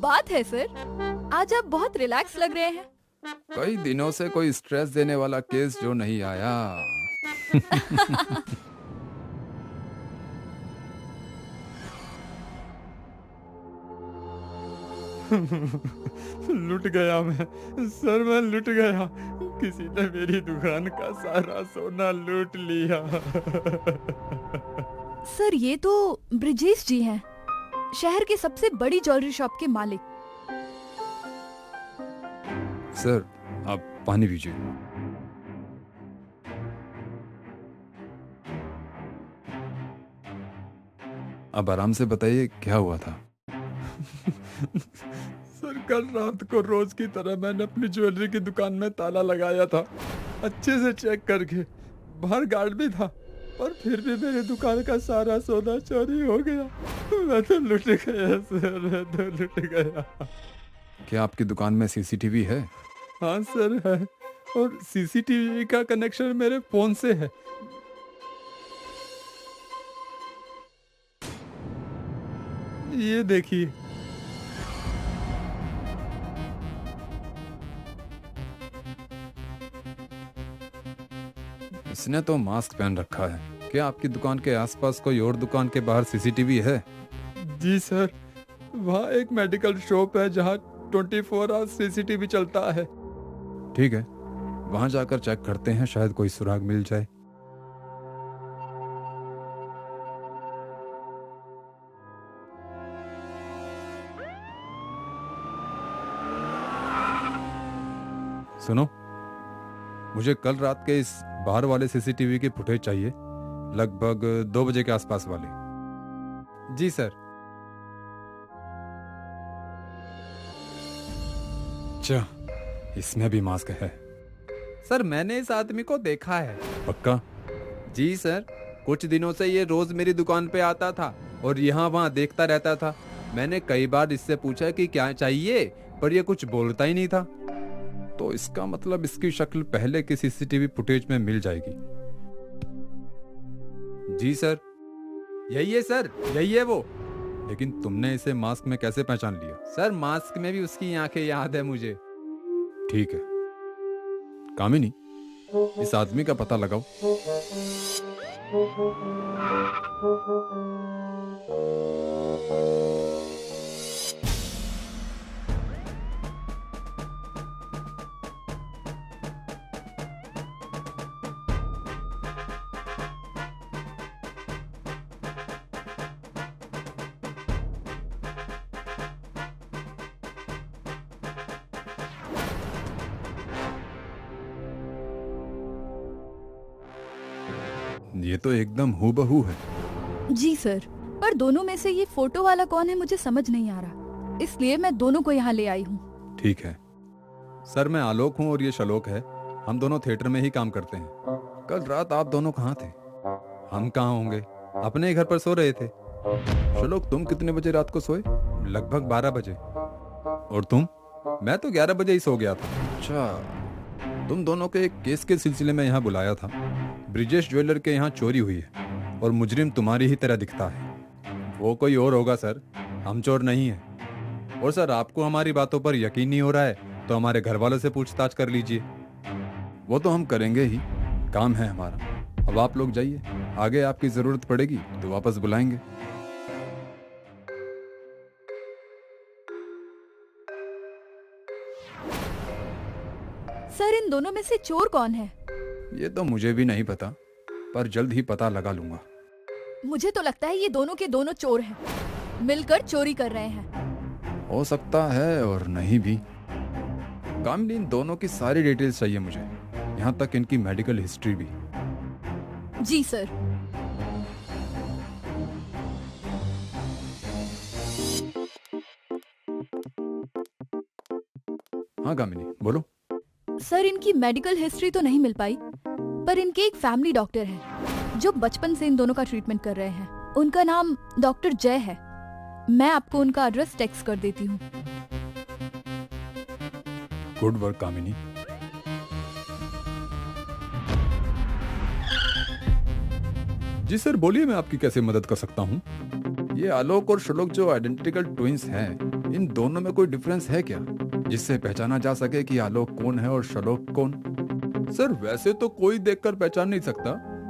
बात है सर? आज आप बहुत रिलैक्स लग रहे हैं। कई दिनों से कोई स्ट्रेस देने वाला केस जो नहीं आया। लुट गया मैं। सर मैं लुट गया। किसी ने मेरी दुकान का सारा सोना लूट लिया। सर ये तो ब्रिजेश जी हैं, शहर की सबसे बड़ी ज्वेलरी शॉप के मालिक। सर आप पानी पीजिए। अब आराम से बताइए क्या हुआ था। सर कल रात को रोज की तरह मैंने अपनी ज्वेलरी की दुकान में ताला लगाया था, अच्छे से चेक करके। बाहर गार्ड भी था, पर फिर भी मेरी दुकान का सारा सोना चोरी हो गया। मैं तो लुट गया सर, मैं तो लुट गया। क्या आपकी दुकान में सीसीटीवी है? हाँ सर है, और सीसीटीवी का कनेक्शन मेरे फोन से है। ये देखिए। इसने तो मास्क पहन रखा है। क्या आपकी दुकान के आसपास कोई और दुकान के बाहर सीसीटीवी है? जी सर, वहाँ एक मेडिकल शॉप है जहाँ 24 आवर्स सीसीटीवी चलता है। ठीक है, वहां जाकर चेक करते हैं, शायद कोई सुराग मिल जाए। सुनो, मुझे कल रात के इस बाहर वाले सीसीटीवी की फुटेज चाहिए, लगभग 2 बजे के आसपास वाले। जी सर। अच्छा, इसमें भी मास्क है। सर मैंने इस आदमी को देखा है। पक्का? जी सर, कुछ दिनों से ये रोज मेरी दुकान पे आता था और यहाँ वहाँ देखता रहता था। मैंने कई बार इससे पूछा कि क्या चाहिए, पर ये कुछ बोलता ही नहीं था। तो इसका मतलब इसकी शक्ल पहले की सीसीटीवी फुटेज में मिल जाएगी। जी सर, यही है सर, यही है वो। लेकिन तुमने इसे मास्क में कैसे पहचान लिया? सर मास्क में भी उसकी आंखें याद है मुझे। ठीक है कामिनी, इस आदमी का पता लगाओ। ये तो एकदम हूबहू है। जी सर, पर दोनों में से ये फोटो वाला कौन है मुझे समझ नहीं आ रहा, इसलिए मैं दोनों को यहाँ ले आई हूँ। ठीक है सर, मैं आलोक हूँ और ये शलोक है। हम दोनों थिएटर में ही काम करते हैं। कल रात आप दोनों कहाँ थे? हम कहाँ होंगे, अपने ही घर पर सो रहे थे। शलोक, तुम कितने बजे रात को सोए? लगभग 12 बजे। और तुम? मैं तो 11 बजे ही सो गया था। अच्छा, तुम दोनों के एक केस के सिलसिले में यहाँ बुलाया था। ब्रिजेश ज्वेलर के यहाँ चोरी हुई है और मुजरिम तुम्हारी ही तरह दिखता है। वो कोई और होगा सर, हम चोर नहीं हैं। और सर आपको हमारी बातों पर यकीन नहीं हो रहा है तो हमारे घर वालों से पूछताछ कर लीजिए। वो तो हम करेंगे ही, काम है हमारा। अब आप लोग जाइए, आगे आपकी जरूरत पड़ेगी तो वापस बुलाएंगे। सर इन दोनों में से चोर कौन है? ये तो मुझे भी नहीं पता, पर जल्द ही पता लगा लूंगा। मुझे तो लगता है ये दोनों के दोनों चोर हैं, मिलकर चोरी कर रहे हैं। हो सकता है और नहीं भी। कामिनी, इन दोनों की सारी डिटेल्स चाहिए मुझे, यहाँ तक इनकी मेडिकल हिस्ट्री भी। जी सर। हाँ कामिनी, बोलो। सर इनकी मेडिकल हिस्ट्री तो नहीं मिल पाई, पर इनके एक फैमिली डॉक्टर हैं जो बचपन से इन दोनों का ट्रीटमेंट कर रहे हैं। उनका नाम डॉक्टर जय है। मैं आपको उनका एड्रेस टेक्स्ट कर देती हूँ। गुड वर्क कामिनी। जी सर, बोलिए, मैं आपकी कैसे मदद कर सकता हूँ? ये आलोक और शलोक जो आइडेंटिकल ट्विंस हैं, इन दोनों में कोई डिफरेंस है क्या जिससे पहचाना जा सके कि आलोक कौन है और शलोक कौन? सर वैसे तो कोई देखकर पहचान नहीं सकता,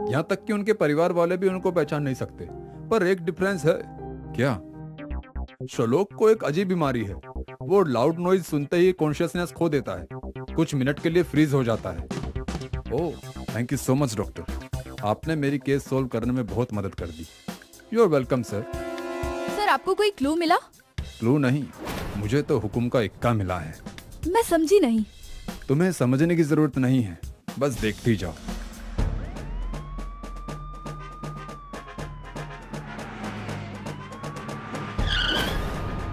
यहाँ तक कि उनके परिवार वाले भी उनको पहचान नहीं सकते। पर एक डिफरेंस है। क्या? शलोक को एक अजीब बीमारी है। वो लाउड नॉइज सुनते ही कॉन्शियसनेस खो देता है, कुछ मिनट के लिए फ्रीज हो जाता है। Oh, thank you so much doctor, आपने मेरी केस सोल्व करने में बहुत मदद कर दी। You are welcome sir. Sir आपको कोई क्लू मिला? क्लू नहीं, मुझे तो हुक्म का इक्का मिला है। मैं समझी नहीं। तुम्हें समझने की जरूरत नहीं है, बस देखती जाओ।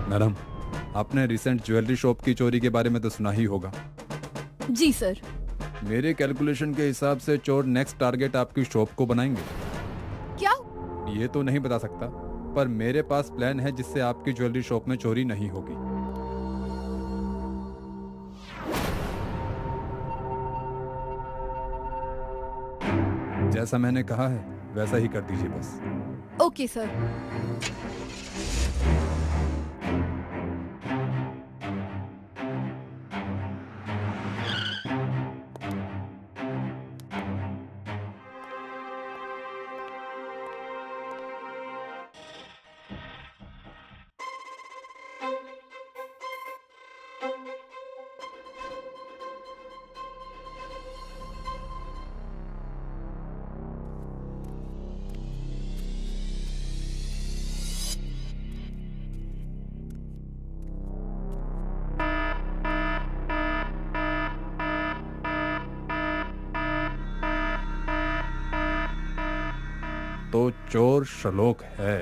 मैडम, आपने रिसेंट ज्वेलरी शॉप की चोरी के बारे में तो सुना ही होगा। जी सर। मेरे कैलकुलेशन के हिसाब से चोर नेक्स्ट टारगेट आपकी शॉप को बनाएंगे। क्या? ये तो नहीं बता सकता, पर मेरे पास प्लान है जिससे आपकी ज्वेलरी शॉप में चोरी नहीं होगी। जैसा मैंने कहा है वैसा ही कर दीजिए बस। Okay sir. तो चोर शलोक है।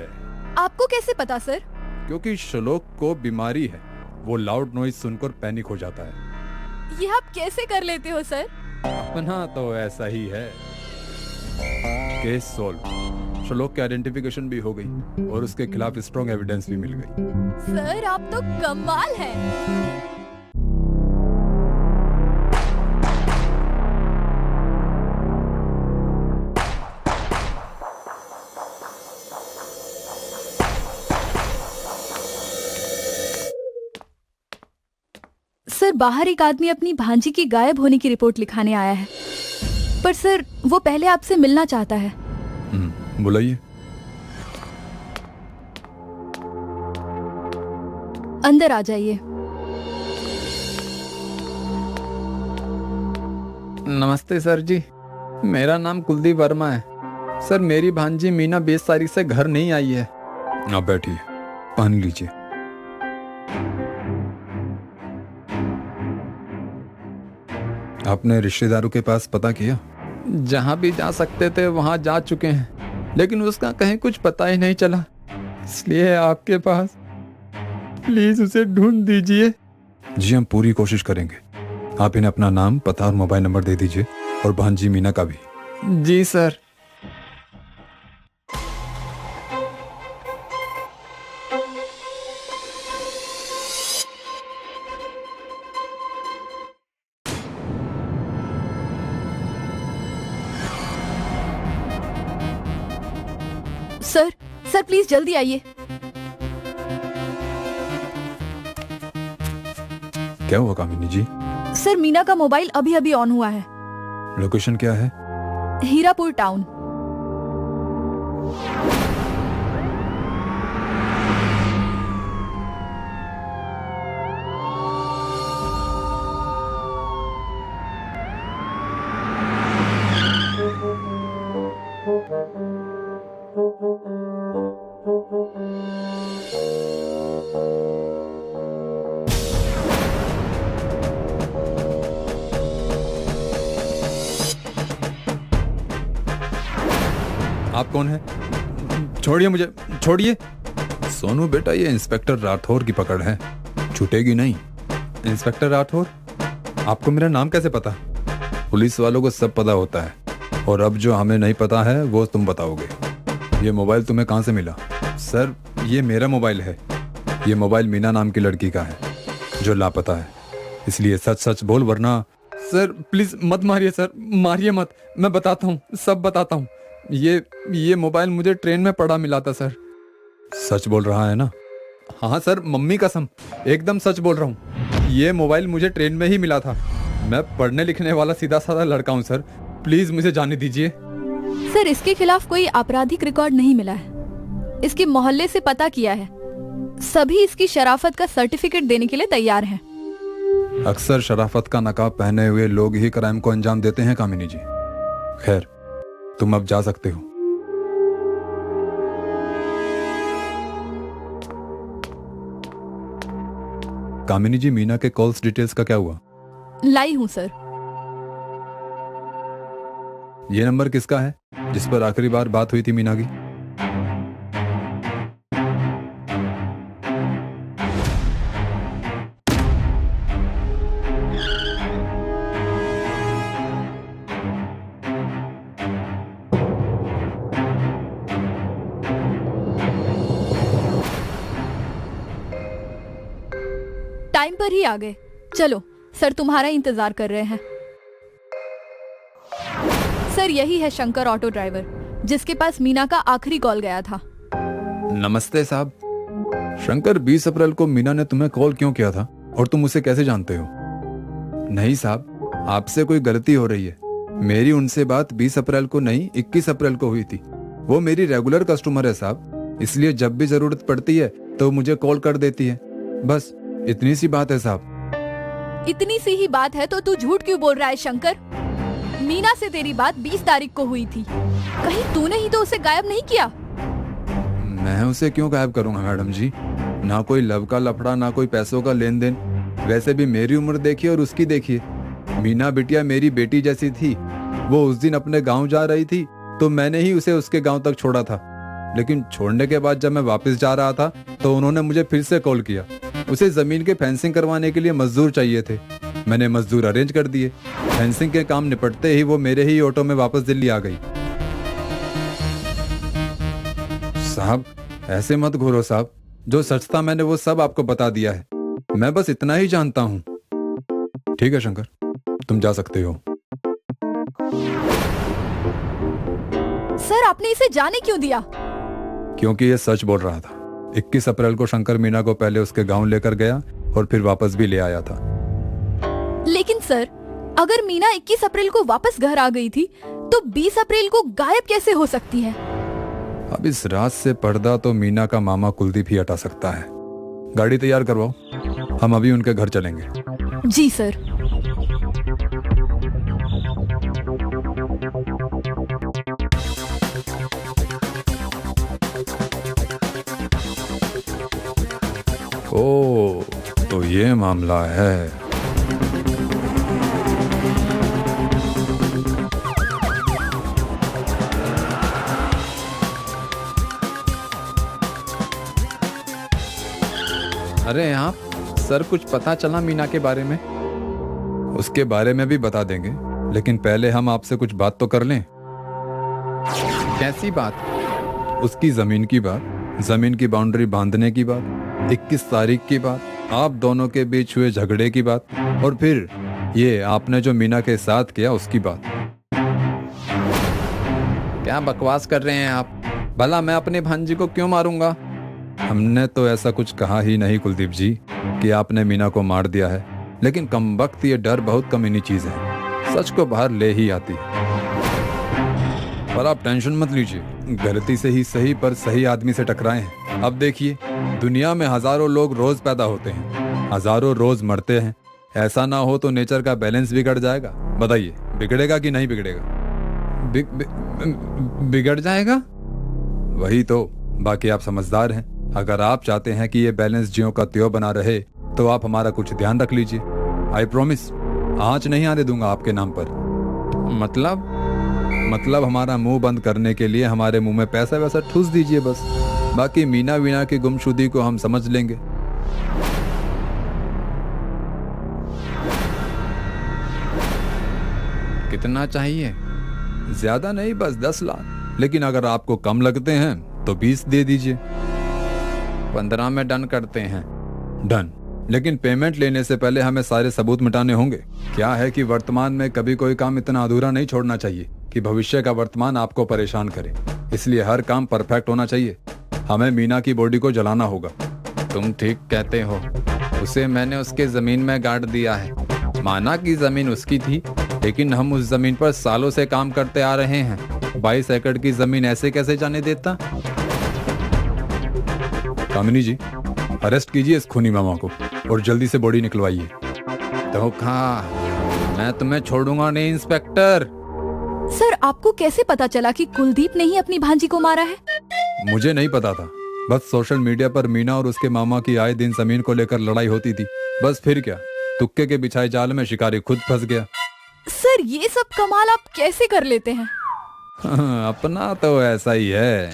आपको कैसे पता सर? क्योंकि शलोक को बीमारी है, वो लाउड नॉइज सुनकर पैनिक हो जाता है। ये आप कैसे कर लेते हो सर? अपना तो ऐसा ही है। Case solve. शलोक की आइडेंटिफिकेशन भी हो गई और उसके खिलाफ स्ट्रॉन्ग एविडेंस भी मिल गई। सर आप तो कमाल है। सर बाहर एक आदमी अपनी भांजी की गायब होने की रिपोर्ट लिखाने आया है, पर सर वो पहले आपसे मिलना चाहता है। बुलाइए। अंदर आ जाइए। नमस्ते सर जी, मेरा नाम कुलदीप वर्मा है। सर मेरी भांजी मीना 20 तारीख से घर नहीं आई है। आप बैठिए, पानी लीजिए। आपने रिश्तेदारों के पास पता किया? जहाँ भी जा सकते थे वहाँ जा चुके हैं, लेकिन उसका कहीं कुछ पता ही नहीं चला। इसलिए आपके पास, प्लीज उसे ढूंढ दीजिए। जी हम पूरी कोशिश करेंगे। आप इन्हें अपना नाम, पता और मोबाइल नंबर दे दीजिए, और भांजी मीना का भी। जी सर। सर सर प्लीज जल्दी आइए। क्या हुआ कामिनी जी? सर मीना का मोबाइल अभी अभी ऑन हुआ है। लोकेशन क्या है? हीरापुर टाउन। आप कौन है? छोड़िए मुझे, छोड़िए। सोनू बेटा, ये इंस्पेक्टर राठौर की पकड़ है, छूटेगी नहीं। इंस्पेक्टर राठौर, आपको मेरा नाम कैसे पता? पुलिस वालों को सब पता होता है, और अब जो हमें नहीं पता है वो तुम बताओगे। ये मोबाइल तुम्हें कहाँ से मिला? सर ये मेरा मोबाइल है। ये मोबाइल मीना नाम की लड़की का है जो लापता है, इसलिए सच सच बोल वरना। सर प्लीज मत मारिए सर, मारिए मत, मैं बताता हूँ, सब बताता हूँ। ये मोबाइल मुझे ट्रेन में पड़ा मिला था सर। सच बोल रहा है ना? हाँ सर, मम्मी कसम एकदम सच बोल रहा हूँ। ये मोबाइल मुझे ट्रेन में ही मिला था। मैं पढ़ने लिखने वाला सीधा साधा लड़का हूँ सर, प्लीज मुझे जाने दीजिए। सर, इसके खिलाफ कोई आपराधिक रिकॉर्ड नहीं मिला है। इसके मोहल्ले से पता किया है, सभी इसकी शराफत का सर्टिफिकेट देने के लिए तैयार हैं। अक्सर शराफत का नकाब पहने हुए लोग ही क्राइम को अंजाम देते हैं कामिनी जी। खैर, तुम अब जा सकते हो। कामिनी जी, मीना के कॉल्स डिटेल्स का क्या हुआ? लाई हूँ सर। ये नंबर किसका है जिस पर आखिरी बार बात हुई थी मीना की? टाइम पर ही आ गए। चलो सर, तुम्हारा इंतजार कर रहे हैं। सर, यही है शंकर ऑटो ड्राइवर, जिसके पास मीना का आखिरी कॉल गया था। नमस्ते साहब। शंकर, 20 अप्रैल को मीना ने तुम्हें कॉल क्यों किया था और तुम उसे कैसे जानते हो? नहीं साहब, आपसे कोई गलती हो रही है। मेरी उनसे बात 20 अप्रैल को नहीं, 21 अप्रैल को हुई थी। वो मेरी रेगुलर कस्टमर है साहब, इसलिए जब भी जरूरत पड़ती है तो मुझे कॉल कर देती है। बस इतनी सी बात है साहब। इतनी सी ही बात है तो तू झूठ क्यों बोल रहा है शंकर? मीना से तेरी बात 20 तारीख को हुई थी। कहीं तूने ही तो उसे गायब नहीं किया? मैं उसे क्यों गायब करूंगा मैडम जी? ना कोई लव का लफड़ा, ना कोई पैसों का लेन देन। वैसे भी मेरी उम्र देखिए और उसकी देखिए। मीना बिटिया मेरी बेटी जैसी थी। वो उस दिन अपने गांव जा रही थी तो मैंने ही उसे उसके गांव तक छोड़ा था। लेकिन छोड़ने के बाद जब मैं वापस जा रहा था तो उन्होंने मुझे फिर से कॉल किया। उसे जमीन के फेंसिंग करवाने के लिए मजदूर चाहिए थे। मैंने मजदूर अरेंज कर दिए। फेंसिंग के काम निपटते ही वो मेरे ही ऑटो में वापस दिल्ली आ गई। साहब, ऐसे मत घूरो साहब। जो सच था मैंने वो सब आपको बता दिया है। मैं बस इतना ही जानता हूँ। ठीक है शंकर, तुम जा सकते हो। सर, आपने इसे जाने क्यों दिया? क्योंकि ये सच बोल रहा था। 21 अप्रैल को शंकर मीना को पहले उसके गांव लेकर गया और फिर वापस भी ले आया था। लेकिन सर, अगर मीना 21 अप्रैल को वापस घर आ गई थी तो 20 अप्रैल को गायब कैसे हो सकती है? अब इस रात से पर्दा तो मीना का मामा कुलदीप ही हटा सकता है। गाड़ी तैयार करवाओ, हम अभी उनके घर चलेंगे। जी सर। ओ, तो ये मामला है। अरे आप सर, कुछ पता चला मीना के बारे में? उसके बारे में भी बता देंगे, लेकिन पहले हम आपसे कुछ बात तो कर लें। कैसी बात? उसकी जमीन की बात, जमीन की बाउंड्री बांधने की बात, 21 तारीख की बात, आप दोनों के बीच हुए झगड़े की बात, और फिर ये आपने जो मीना के साथ किया उसकी बात। क्या बकवास कर रहे हैं आप? भला मैं अपने भांजी को क्यों मारूंगा? हमने तो ऐसा कुछ कहा ही नहीं कुलदीप जी कि आपने मीना को मार दिया है। लेकिन कमबख्त ये डर बहुत कमीनी चीज है, सच को बाहर ले ही आती है। पर आप टेंशन मत लीजिए, गलती से ही सही पर सही आदमी से टकराए हैं। अब देखिए, दुनिया में हजारों लोग रोज पैदा होते हैं, हजारों रोज मरते हैं। ऐसा ना हो तो नेचर का बैलेंस बिगड़ जाएगा। बताइए, बिगड़ेगा कि नहीं बिगड़ेगा? बिगड़ जाएगा। वही तो, बाकी आप समझदार हैं। अगर आप चाहते हैं कि ये बैलेंस ज्यों का त्यों बना रहे तो आप हमारा कुछ ध्यान रख लीजिए। आई प्रॉमिस, आंच नहीं आने दूंगा आपके नाम पर। मतलब हमारा मुंह बंद करने के लिए हमारे मुंह में पैसा वैसा ठूस दीजिए बस। बाकी मीना वीना की गुमशुदगी को हम समझ लेंगे। कितना चाहिए? ज्यादा नहीं, बस 10 लाख। लेकिन अगर आपको कम लगते हैं तो 20 दे दीजिए। 15 में डन करते हैं। डन। लेकिन पेमेंट लेने से पहले हमें सारे सबूत मिटाने होंगे। क्या है कि वर्तमान में कभी कोई काम इतना अधूरा नहीं छोड़ना चाहिए कि भविष्य का वर्तमान आपको परेशान करे। इसलिए हर काम परफेक्ट होना चाहिए। हमें मीना की बॉडी को जलाना होगा तुम ठीक कहते हो। उसे मैंने उसके जमीन में गाड़ दिया है। माना कि जमीन उसकी थी, लेकिन हम उस जमीन पर सालों से काम करते आ रहे हैं। 22 एकड़ की जमीन ऐसे कैसे जाने देता? कामिनी जी, अरेस्ट कीजिए इस खूनी मामा को और जल्दी से बॉडी निकलवाइए। धोखा, मैं तुम्हें छोड़ूंगा नहीं इंस्पेक्टर। सर, आपको कैसे पता चला कि कुलदीप ने ही अपनी भांजी को मारा है? मुझे नहीं पता था, बस सोशल मीडिया पर मीना और उसके मामा की आए दिन जमीन को लेकर लड़ाई होती थी। बस फिर क्या, तुक्के के बिछाए जाल में शिकारी खुद फंस गया। सर, ये सब कमाल आप कैसे कर लेते हैं? अपना तो ऐसा ही है।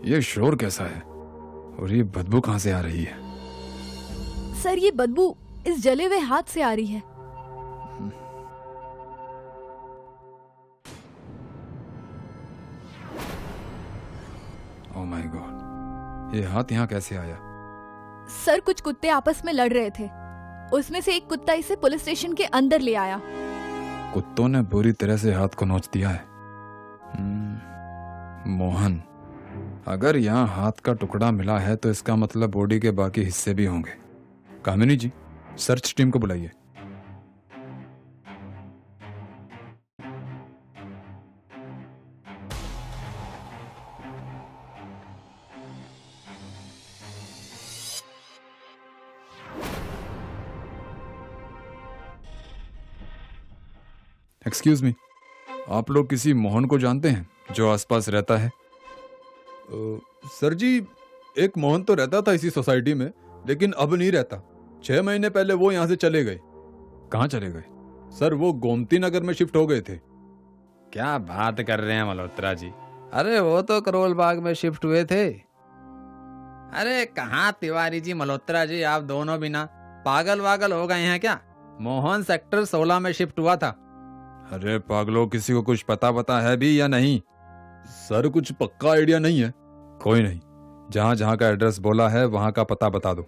ये शोर कैसा है और ये बदबू कहां से आ रही है? सर, ये बदबू इस जले हुए हाथ से आ रही है। ओह माय गॉड, ये हाथ यहाँ कैसे आया? सर, कुछ कुत्ते आपस में लड़ रहे थे। उसमें से एक कुत्ता इसे पुलिस स्टेशन के अंदर ले आया। कुत्तों ने बुरी तरह से हाथ को नोच दिया है। मोहन, अगर यहाँ हाथ का टुकड़ा मिला है तो इसका मतलब बॉडी के बाकी हिस्से भी होंगे। कामिनी जी, सर्च टीम को बुलाइए। एक्सक्यूज मी, आप लोग किसी मोहन को जानते हैं जो आसपास रहता है? सर जी, एक मोहन तो रहता था इसी सोसाइटी में, लेकिन अब नहीं रहता। 6 महीने पहले वो यहाँ से चले गए। कहाँ चले गए? सर, वो गोमती नगर में शिफ्ट हो गए थे। क्या बात कर रहे हैं मल्होत्रा जी? अरे वो तो करोल बाग में शिफ्ट हुए थे। अरे कहाँ तिवारी जी, मल्होत्रा जी, आप दोनों बिना पागल वागल हो गए हैं क्या? मोहन सेक्टर 16 में शिफ्ट हुआ था। अरे पागलों, किसी को कुछ पता है भी या नहीं? सर, कुछ पक्का आइडिया नहीं है। कोई नहीं, जहां जहां का एड्रेस बोला है वहां का पता बता दो।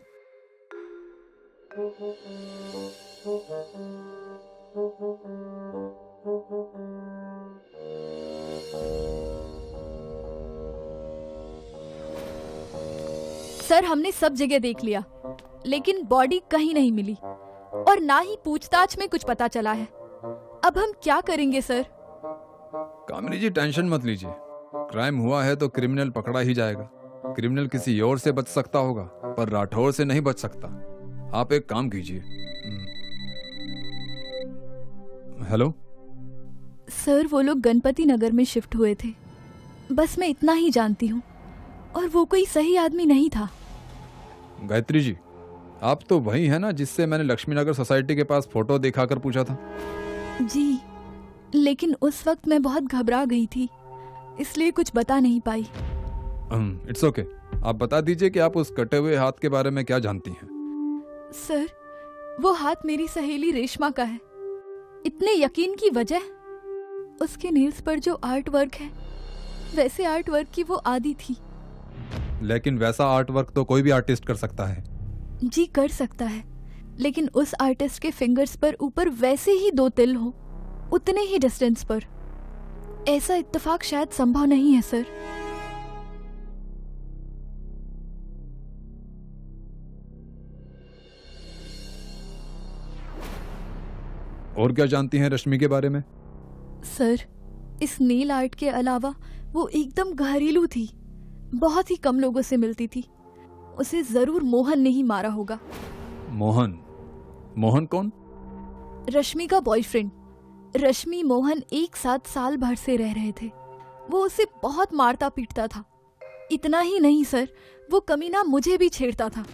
सर, हमने सब जगह देख लिया, लेकिन बॉडी कहीं नहीं मिली और ना ही पूछताछ में कुछ पता चला है। अब हम क्या करेंगे सर? कामिनी जी, टेंशन मत लीजिए। क्राइम हुआ है तो क्रिमिनल पकड़ा ही जाएगा। क्रिमिनल किसी और से बच सकता होगा, पर राठौर से नहीं बच सकता। आप एक काम कीजिए। हेलो सर, वो लोग गणपति नगर में शिफ्ट हुए थे। बस मैं इतना ही जानती हूँ, और वो कोई सही आदमी नहीं था। गायत्री जी, आप तो वही है ना जिससे मैंने लक्ष्मी नगर सोसाइटी के पास फोटो दिखाकर पूछा था? जी, लेकिन उस वक्त मैं बहुत घबरा गई थी, इसलिए कुछ बता नहीं पाई। It's okay. आप बता दीजिए कि आप उस कटे हुए हाथ के बारे में क्या जानती हैं? सर, वो हाथ मेरी सहेली रेशमा का है। इतने यकीन की वजह, उसके नेल्स पर जो आर्ट वर्क है, वैसे आर्ट वर्क की वो आदी थी। लेकिन वैसा आर्ट वर्क तो कोई भी आर्टिस्ट कर सकता है। जी, कर सकता है, लेकिन उस आर्टिस्ट के फिंगर्स पर ऊपर वैसे ही 2 तिल हो, उतने ही डिस्टेंस पर। ऐसा इत्तेफाक शायद संभव नहीं है सर। और क्या जानती हैं रश्मि के बारे में? सर, इस नेल आर्ट के अलावा वो एकदम घरेलू थी, बहुत ही कम लोगों से मिलती थी। उसे जरूर मोहन ने ही मारा होगा। मोहन? मोहन कौन? रश्मि का बॉयफ्रेंड। रश्मि मोहन एक साथ साल भर से रह रहे थे। वो उसे बहुत मारता पीटता था। इतना ही नहीं सर, वो कमीना मुझे भी छेड़ता था।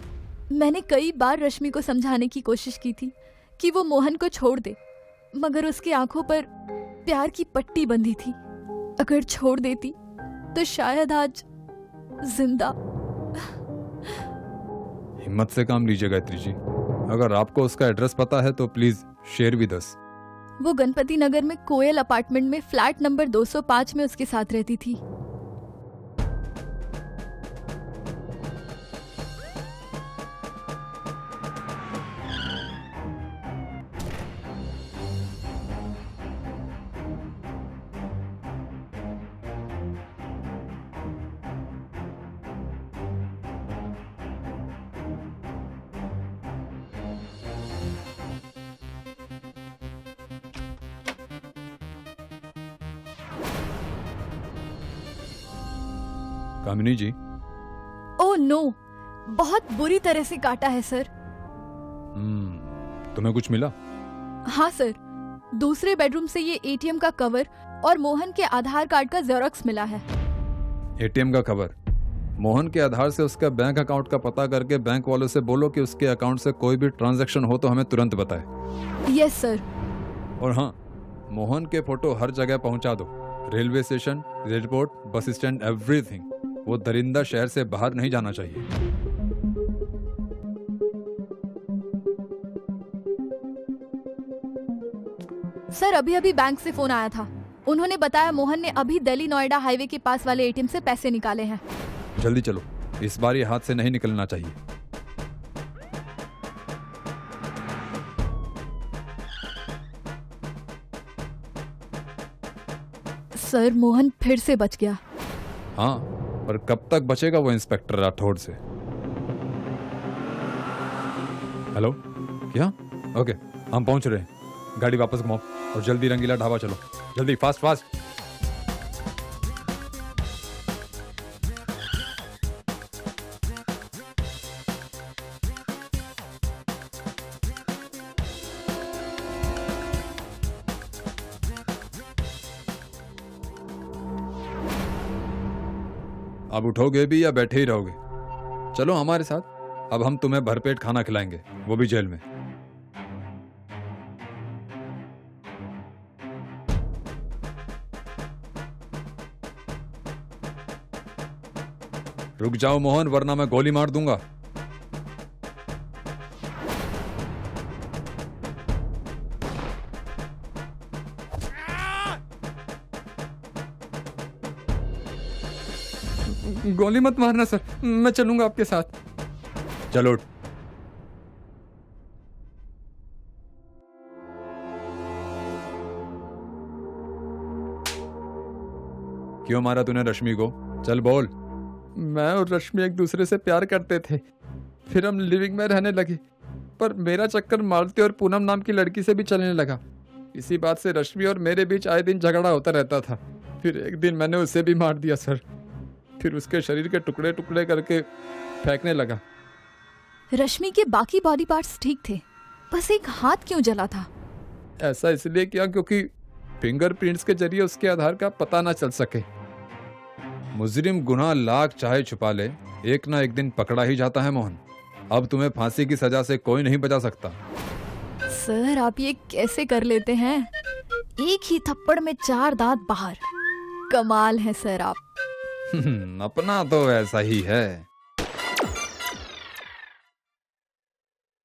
मैंने कई बार रश्मि को समझाने की कोशिश की थी कि वो मोहन को छोड़ दे, मगर उसकी आंखों पर प्यार की पट्टी बंधी थी। अगर छोड़ देती तो शायद आज जिंदा। हिम्मत से काम लीजिए गायत्री जी। अगर आपको उसका एड्रेस पता है तो प्लीज शेयर विद अस। वो गणपति नगर में कोयल अपार्टमेंट में फ्लैट नंबर 205 में उसके साथ रहती थी। कामिनी जी। ओह नो, बहुत बुरी तरह से काटा है सर। तुम्हें कुछ मिला? हाँ सर, दूसरे बेडरूम से ये एटीएम का कवर और मोहन के आधार कार्ड का जेरोक्स मिला है। एटीएम का कवर? मोहन के आधार से उसका बैंक अकाउंट का पता करके बैंक वालों से बोलो कि उसके अकाउंट से कोई भी ट्रांजैक्शन हो तो हमें तुरंत बताए। Yes sir. और हाँ, मोहन के फोटो हर जगह पहुंचा दो, railway station, airport, bus stand, everything. वो दरिंदा शहर से बाहर नहीं जाना चाहिए। सर अभी अभी बैंक से फोन आया था, उन्होंने बताया मोहन ने अभी दिल्ली नोएडा हाईवे के पास वाले एटीएम से पैसे निकाले हैं। जल्दी चलो, इस बार ये हाथ से नहीं निकलना चाहिए। सर मोहन फिर से बच गया। हाँ, पर कब तक बचेगा वो इंस्पेक्टर राठौड़ से? हेलो, क्या? ओके, हम पहुंच रहे हैं। गाड़ी वापस घुमाओ और जल्दी रंगीला ढाबा चलो, जल्दी, फास्ट फास्ट। अब उठोगे भी या बैठे ही रहोगे? चलो हमारे साथ, अब हम तुम्हें भरपेट खाना खिलाएंगे, वो भी जेल में। रुक जाओ मोहन, वरना मैं गोली मार दूंगा। गोली मत मारना सर, मैं चलूंगा आपके साथ। चलो उठ। क्यों मारा तूने रश्मि को? चल बोल। मैं और रश्मि एक दूसरे से प्यार करते थे, फिर हम लिविंग में रहने लगे, पर मेरा चक्कर मालती और पूनम नाम की लड़की से भी चलने लगा। इसी बात से रश्मि और मेरे बीच आए दिन झगड़ा होता रहता था। फिर एक दिन मैंने उसे भी मार दिया सर, फिर उसके शरीर के टुकड़े टुकड़े करके फेंकने लगा। रश्मि के बाकी बॉडी पार्ट्स ठीक थे, बस एक हाथ क्यों जला था? ऐसा इसलिए किया क्योंकि फिंगरप्रिंट्स के जरिए उसके आधार का पता ना चल सके। मुजरिम गुनाह लाख चाहे छुपा ले, एक ना एक दिन पकड़ा ही जाता है मोहन। अब तुम्हें फांसी की सजा से कोई नहीं बचा सकता। सर आप ये कैसे कर लेते हैं? एक ही थप्पड़ में 4 दांत बाहर। कमाल है सर आप। अपना तो ऐसा ही है।